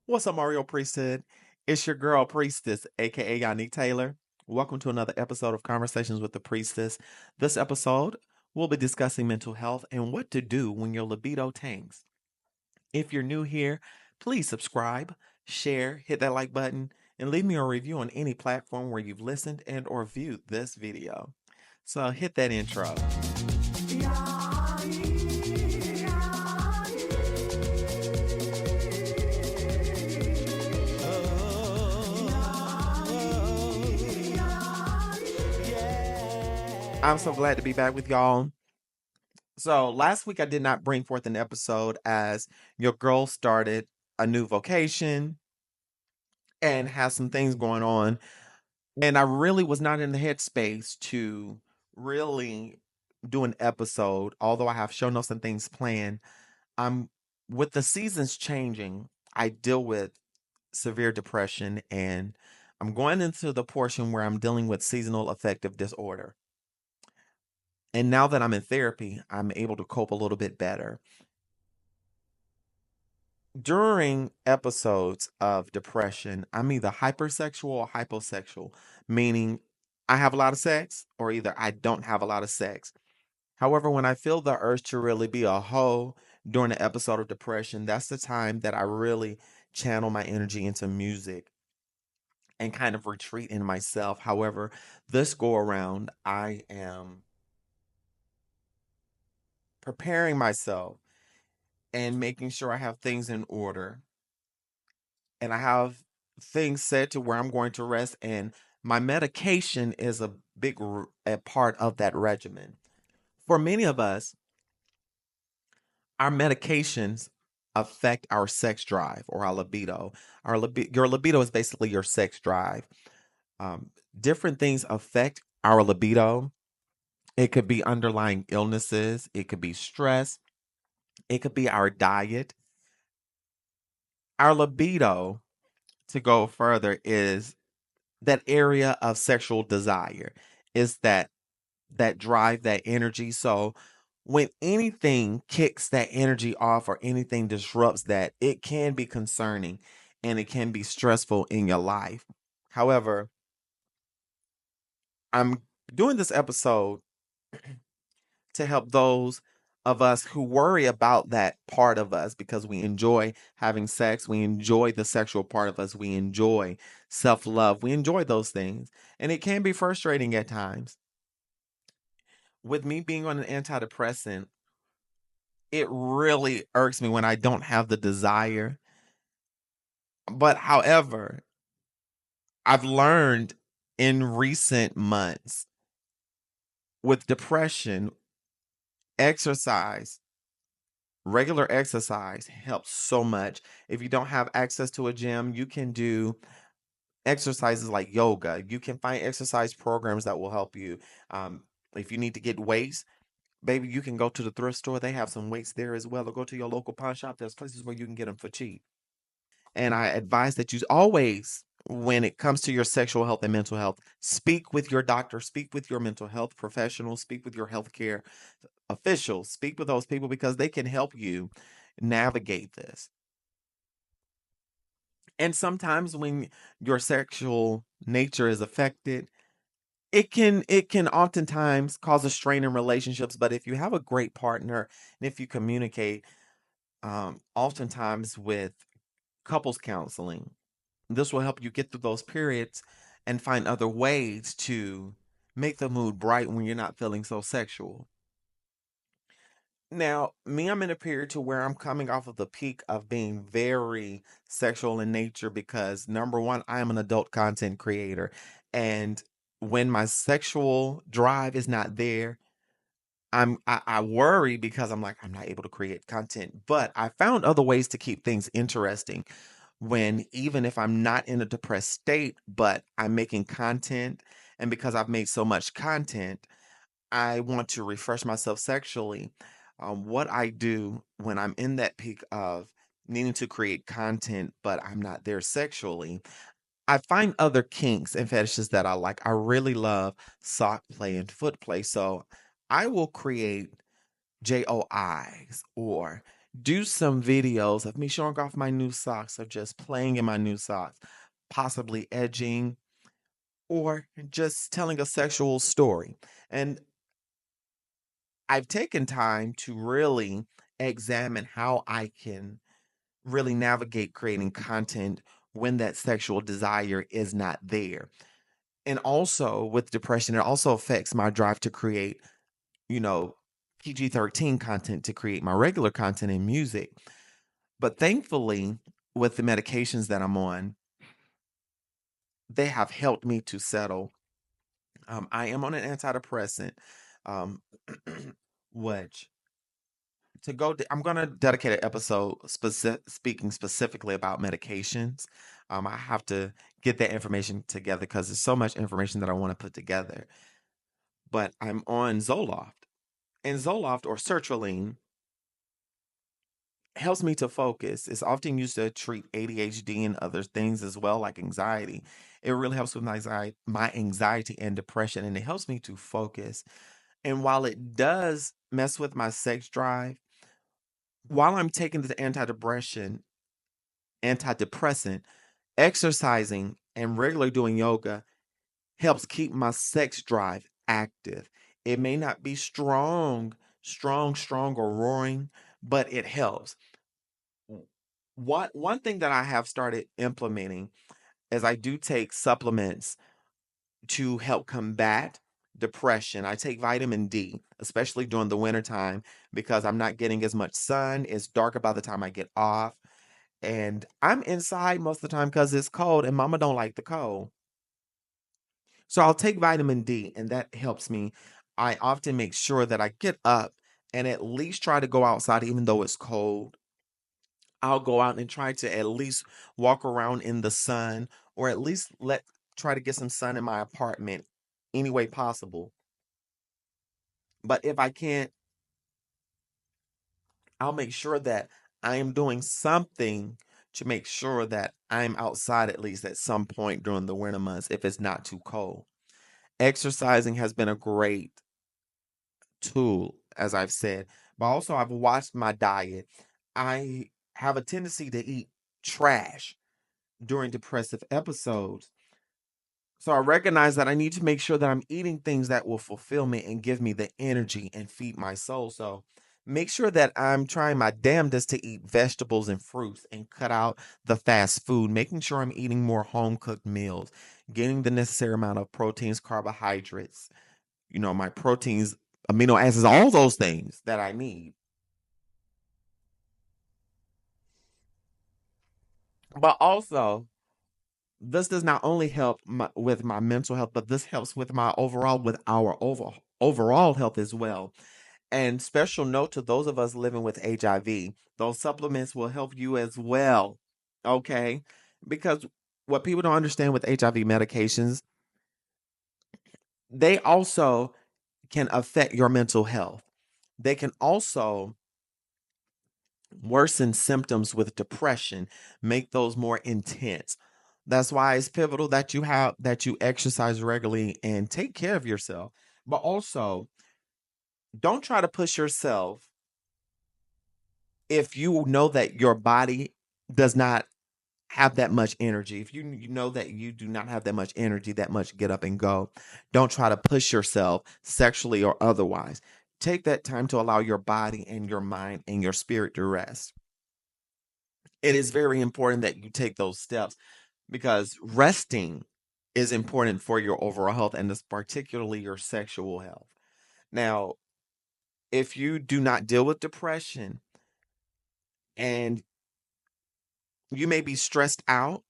What's up, Mario Priesthood? It's your girl, Priestess, aka Yannick Taylor. Welcome to another episode of Conversations with the Priestess. This episode, we'll be discussing mental health and what to do when your libido tanks. If you're new here, please subscribe, share, hit that like button, and leave me a review on any platform where you've listened and or viewed this video. So hit that intro. I'm so glad to be back with y'all. So last week I did not bring forth an episode as your girl started a new vocation and has some things going on. And I really was not in the headspace to really do an episode, although I have show notes and things planned. I'm with the seasons changing, I deal with severe depression and I'm going into the portion where I'm dealing with seasonal affective disorder. And now that I'm in therapy, I'm able to cope a little bit better. During episodes of depression, I'm either hypersexual or hyposexual, meaning I have a lot of sex or either I don't have a lot of sex. However, when I feel the urge to really be a hoe during an episode of depression, that's the time that I really channel my energy into music and kind of retreat in myself. However, this go around, I am preparing myself and making sure I have things in order and I have things set to where I'm going to rest. And my medication is a a part of that regimen. For many of us, our medications affect our sex drive or our libido. Your libido is basically your sex drive. Different things affect our libido. It could be underlying illnesses. It could be stress. It could be our diet. Our libido, to go further, is that area of sexual desire, is that drive, that energy. So when anything kicks that energy off or anything disrupts that, it can be concerning and it can be stressful in your life. However, I'm doing this episode to help those of us who worry about that part of us because we enjoy having sex, we enjoy the sexual part of us, we enjoy self-love, we enjoy those things, and it can be frustrating at times. With me being on an antidepressant, it really irks me when I don't have the desire. But however, I've learned in recent months with depression, exercise, regular exercise helps so much. If you don't have access to a gym, you can do exercises like yoga. You can find exercise programs that will help you. Um, if you need to get weights, baby, you can go to the thrift store. They have some weights there as well, or go to your local pawn shop. There's places where you can get them for cheap. And I advise that you always, when it comes to your sexual health and mental health, speak with your doctor, speak with your mental health professionals, speak with your healthcare officials, speak with those people because they can help you navigate this. And sometimes when your sexual nature is affected, it can oftentimes cause a strain in relationships. But if you have a great partner and if you communicate, oftentimes with couples counseling, this will help you get through those periods and find other ways to make the mood bright when you're not feeling so sexual. Now, me, I'm in a period to where I'm coming off of the peak of being very sexual in nature because number one, I am an adult content creator. And when my sexual drive is not there, I worry because I'm like, I'm not able to create content. But I found other ways to keep things interesting when even if I'm not in a depressed state, but I'm making content. And because I've made so much content, I want to refresh myself sexually. What I do when I'm in that peak of needing to create content, but I'm not there sexually, I find other kinks and fetishes that I like. I really love sock play and foot play. So I will create JOIs or do some videos of me showing off my new socks, of just playing in my new socks, possibly edging, or just telling a sexual story. And I've taken time to really examine how I can really navigate creating content when that sexual desire is not there. And also with depression, it also affects my drive to create, you know, PG-13 content, to create my regular content in music. But thankfully, with the medications that I'm on, they have helped me to settle. I am on an antidepressant, um, which I'm going to dedicate an episode speaking specifically about medications. I have to get that information together because there's so much information that I want to put together. But I'm on Zoloft, and Zoloft or sertraline helps me to focus. It's often used to treat ADHD and other things as well, like anxiety. It really helps with my anxiety and depression, and it helps me to focus. And while it does mess with my sex drive, while I'm taking the antidepressant, exercising and regularly doing yoga helps keep my sex drive active. It may not be strong, or roaring, but it helps. What one thing that I have started implementing is I do take supplements to help combat depression. I take vitamin D, especially during the wintertime, because I'm not getting as much sun. It's darker by the time I get off. And I'm inside most of the time because it's cold and mama don't like the cold. So I'll take vitamin D and that helps me. I often make sure that I get up and at least try to go outside even though it's cold. I'll go out and try to at least walk around in the sun, or at least let try to get some sun in my apartment any way possible. But if I can't, I'll make sure that I am doing something to make sure that I'm outside at least at some point during the winter months if it's not too cold. Exercising has been a great tool, as I've said, but also I've watched my diet. I have a tendency to eat trash during depressive episodes. So I recognize that I need to make sure that I'm eating things that will fulfill me and give me the energy and feed my soul. So make sure that I'm trying my damnedest to eat vegetables and fruits and cut out the fast food, making sure I'm eating more home cooked meals, getting the necessary amount of proteins, carbohydrates, my proteins, amino acids, all those things that I need. But also, this does not only help with my mental health, but this helps with our overall health as well. And special note to those of us living with HIV, those supplements will help you as well. Okay? Because what people don't understand with HIV medications, they also can affect your mental health. They can also worsen symptoms with depression, make those more intense. That's why it's pivotal that you exercise regularly and take care of yourself. But also, don't try to push yourself if you know that your body does not have that much energy. If you know that you do not have that much energy, that much get up and go, don't try to push yourself sexually or otherwise. Take that time to allow your body and your mind and your spirit to rest. It is very important that you take those steps because resting is important for your overall health and this particularly your sexual health. Now, if you do not deal with depression and you may be stressed out,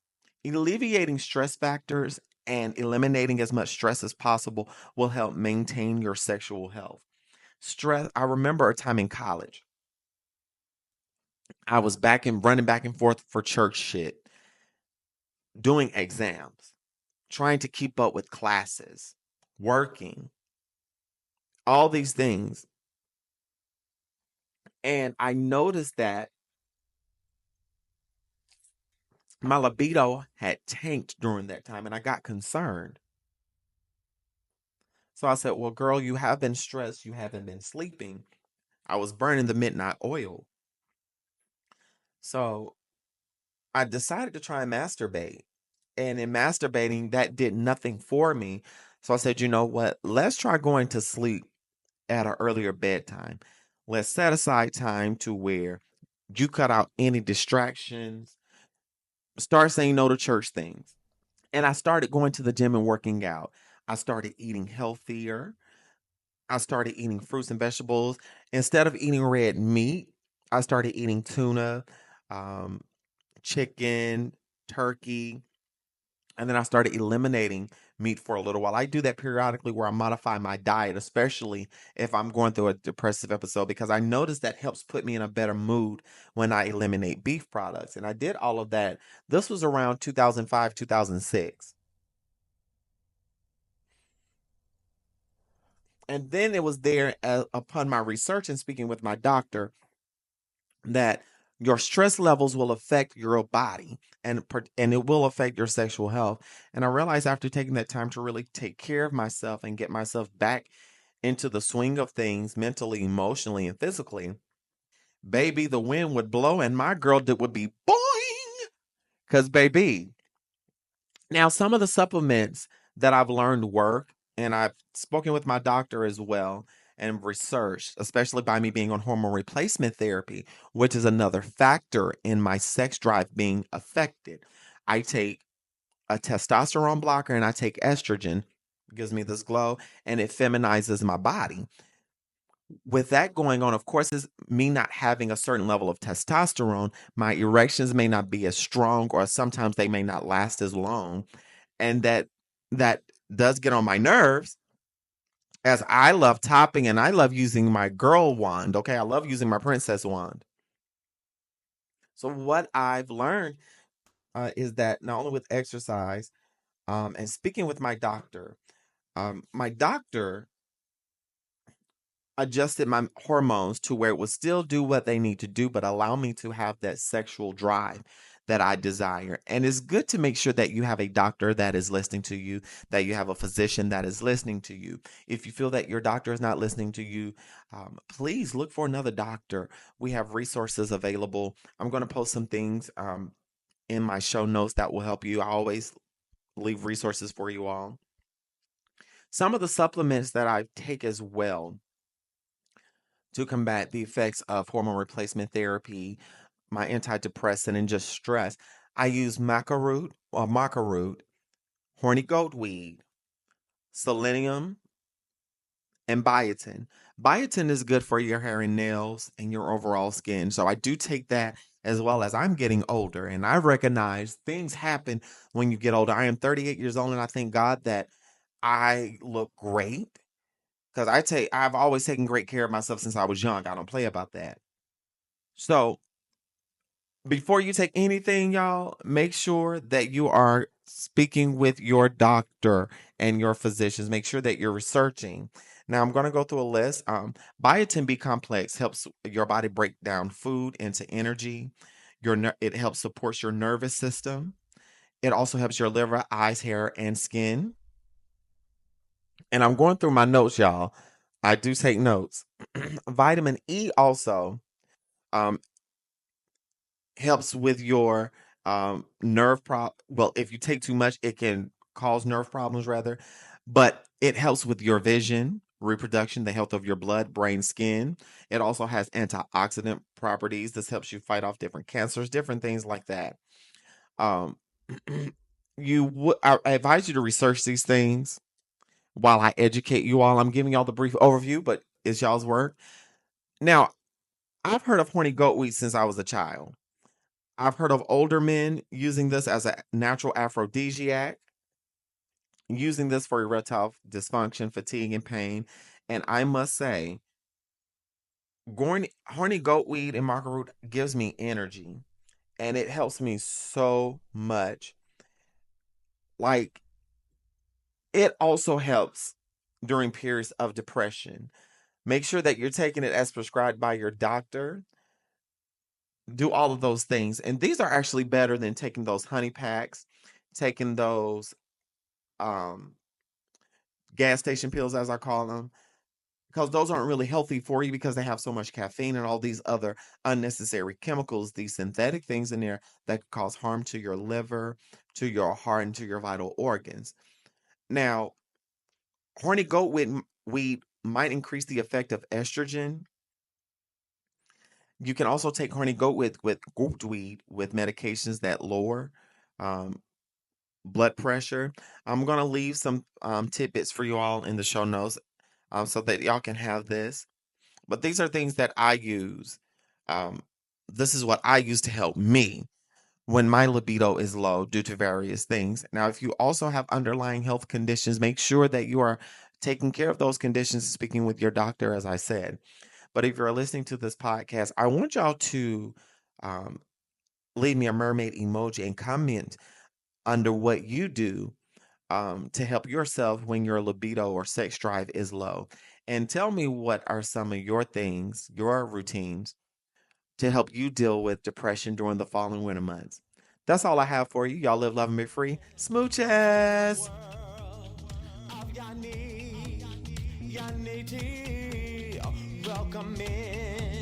alleviating stress factors and eliminating as much stress as possible will help maintain your sexual health. Stress, I remember a time in college. I was back and running back and forth for church shit, doing exams, trying to keep up with classes, working, all these things. And I noticed that my libido had tanked during that time and I got concerned. So I said, well, girl, you have been stressed. You haven't been sleeping. I was burning the midnight oil. So I decided to try and masturbate. And in masturbating, that did nothing for me. So I said, you know what? Let's try going to sleep at an earlier bedtime. Let's set aside time to where you cut out any distractions, start saying no to church things. And I started going to the gym and working out. I started eating healthier. I started eating fruits and vegetables. Instead of eating red meat, I started eating tuna, um, chicken, turkey, and then I started eliminating meat for a little while. I do that periodically where I modify my diet, especially if I'm going through a depressive episode, because I notice that helps put me in a better mood when I eliminate beef products. And I did all of that. This was around 2005, 2006. And then it was there upon my research and speaking with my doctor that your stress levels will affect your body and it will affect your sexual health. And I realized after taking that time to really take care of myself and get myself back into the swing of things mentally, emotionally, and physically, baby, the wind would blow and my girl would be boing. Cause baby, now some of the supplements that I've learned work, and I've spoken with my doctor as well and researched, especially by me being on hormone replacement therapy, which is another factor in my sex drive being affected. I take a testosterone blocker and I take estrogen, gives me this glow, and it feminizes my body. With that going on, of course, is me not having a certain level of testosterone, my erections may not be as strong or sometimes they may not last as long. And that does get on my nerves as I love topping and I love using my girl wand. Okay. I love using my princess wand. So what I've learned is that not only with exercise, and speaking with my doctor adjusted my hormones to where it would still do what they need to do, but allow me to have that sexual drive that I desire. And it's good to make sure that you have a doctor that is listening to you, that you have a physician that is listening to you. If you feel that your doctor is not listening to you, please look for another doctor. We have resources available. I'm going to post some things in my show notes that will help you. I always leave resources for you all. Some of the supplements that I take as well to combat the effects of hormone replacement therapy, my antidepressant, and just stress. I use maca root, horny goat weed, selenium, and biotin. Biotin is good for your hair and nails and your overall skin. So I do take that as well as I'm getting older. And I recognize things happen when you get older. I am 38 years old and I thank God that I look great because I've always taken great care of myself since I was young. I don't play about that. So before you take anything, y'all, make sure that you are speaking with your doctor and your physicians. Make sure that you're researching. Now, I'm going to go through a list. Biotin B complex helps your body break down food into energy. It helps support your nervous system. It also helps your liver, eyes, hair, and skin. And I'm going through my notes, y'all. I do take notes. Vitamin E also um, helps with your well, if you take too much it can cause nerve problems rather, but it helps with your vision, reproduction, the health of your blood, brain, skin. It also has antioxidant properties. This helps you fight off different cancers, different things like that. um I advise you to research these things while I educate you all. I'm giving y'all the brief overview, but it's y'all's work. Now, I've heard of horny goatweed since I was a child. I've heard of older men using this as a natural aphrodisiac, using this for erectile dysfunction, fatigue, and pain. And I must say, horny goatweed and maca root gives me energy, and it helps me so much. Like, it also helps during periods of depression. Make sure that you're taking it as prescribed by your doctor. Do all of those things. And these are actually better than taking those honey packs, taking those um gas station pills, as I call them, because those aren't really healthy for you because they have so much caffeine and all these other unnecessary chemicals, these synthetic things in there that could cause harm to your liver, to your heart, and to your vital organs. Now, horny goat weed might increase the effect of estrogen. You can also take horny goat with goat weed with medications that lower um, blood pressure. I'm gonna leave some tidbits for you all in the show notes so that y'all can have this. But these are things that I use. Um, this is what I use to help me when my libido is low due to various things. Now, if you also have underlying health conditions, make sure that you are taking care of those conditions, speaking with your doctor, as I said. But if you're listening to this podcast, I want y'all to um, leave me a mermaid emoji and comment under what you do to help yourself when your libido or sex drive is low. And tell me what are some of your things, your routines to help you deal with depression during the fall and winter months. That's all I have for you. Y'all live, love, and be free. Smooches. Yannick, welcome in.